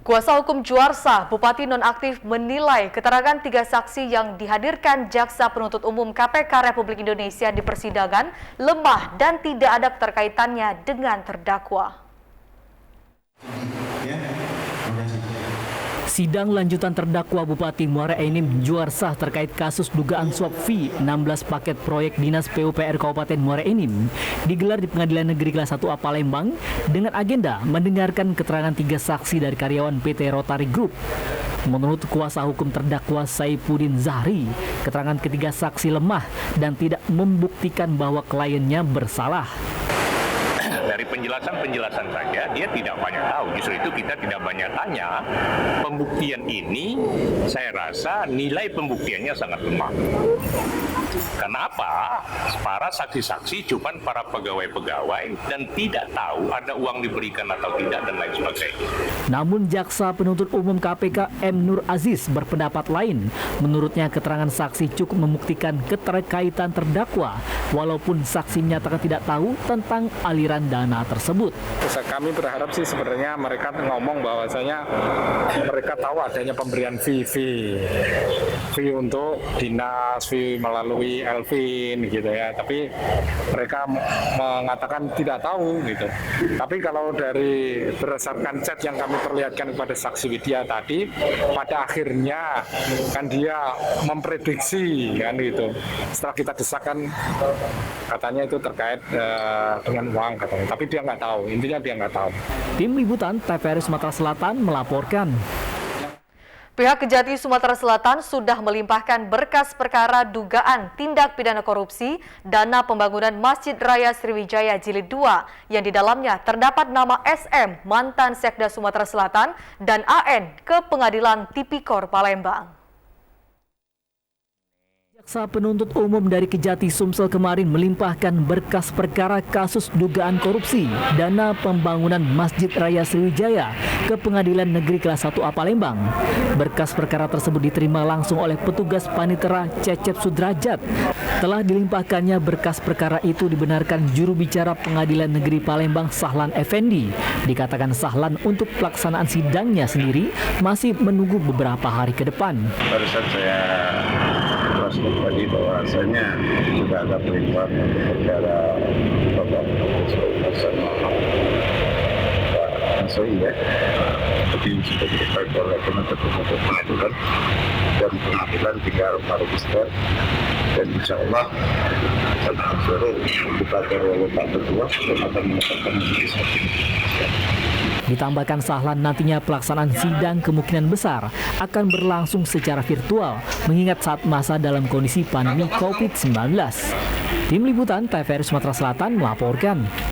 Kuasa hukum Juarsa, Bupati Nonaktif menilai keterangan 3 saksi yang dihadirkan Jaksa Penuntut Umum KPK Republik Indonesia di persidangan lemah dan tidak ada keterkaitannya dengan terdakwa. Sidang lanjutan terdakwa Bupati Muara Enim Juarsa terkait kasus dugaan suap fee 16 paket proyek Dinas PUPR Kabupaten Muara Enim digelar di Pengadilan Negeri Kelas 1A Palembang dengan agenda mendengarkan keterangan 3 saksi dari karyawan PT Rotary Group. Menurut kuasa hukum terdakwa Saifuddin Zahri, keterangan ketiga saksi lemah dan tidak membuktikan bahwa kliennya bersalah. Dari penjelasan saja dia tidak banyak tahu, justru itu kita tidak banyak tanya. Pembuktian ini saya rasa nilai pembuktiannya sangat lemah. Kenapa? Para saksi-saksi cuma para pegawai-pegawai dan tidak tahu ada uang diberikan atau tidak dan lain sebagainya. Namun Jaksa Penuntut Umum KPK M. Nur Aziz berpendapat lain. Menurutnya keterangan saksi cukup membuktikan keterkaitan terdakwa walaupun saksi menyatakan tidak tahu tentang aliran dana tersebut. Kami berharap sih sebenarnya mereka ngomong bahwasanya mereka tahu adanya pemberian fee untuk dinas, fee melalui Elvin gitu ya. Tapi mereka mengatakan tidak tahu gitu. Tapi kalau dari berdasarkan chat yang kami perlihatkan kepada saksi Widya tadi, pada akhirnya kan dia memprediksi kan gitu. Setelah kita desakan katanya itu terkait dengan uang katanya. Tapi dia nggak tahu, intinya dia nggak tahu. Tim Liputan TVRI Sumatera Selatan melaporkan. Pihak Kejati Sumatera Selatan sudah melimpahkan berkas perkara dugaan tindak pidana korupsi dana pembangunan Masjid Raya Sriwijaya Jilid 2 yang di dalamnya terdapat nama SM, mantan Sekda Sumatera Selatan, dan AN ke Pengadilan Tipikor Palembang. Jaksa Penuntut Umum dari Kejati Sumsel kemarin melimpahkan berkas perkara kasus dugaan korupsi dana pembangunan Masjid Raya Sriwijaya ke Pengadilan Negeri Kelas 1A Palembang. Berkas perkara tersebut diterima langsung oleh petugas Panitera Cecep Sudrajat. Telah dilimpahkannya berkas perkara itu dibenarkan juru bicara Pengadilan Negeri Palembang Sahlan Effendi. Dikatakan Sahlan untuk pelaksanaan sidangnya sendiri masih menunggu beberapa hari ke depan. Barusan saya jelaskan tadi bahwasanya sudah ada perintah untuk perkara Bapak bersama Pak Ansoi ya. Jadi sudah dilakukan oleh penuntut umum pengadilan dan pengadilan tinggal meregister dan insya Allah pada sore dibuka oleh Pak Ketua dan akan menetapkan majelis hakim. Ditambahkan Sahlan nantinya pelaksanaan sidang kemungkinan besar akan berlangsung secara virtual mengingat saat masa dalam kondisi pandemi COVID-19. Tim Liputan TVRI Sumatera Selatan melaporkan.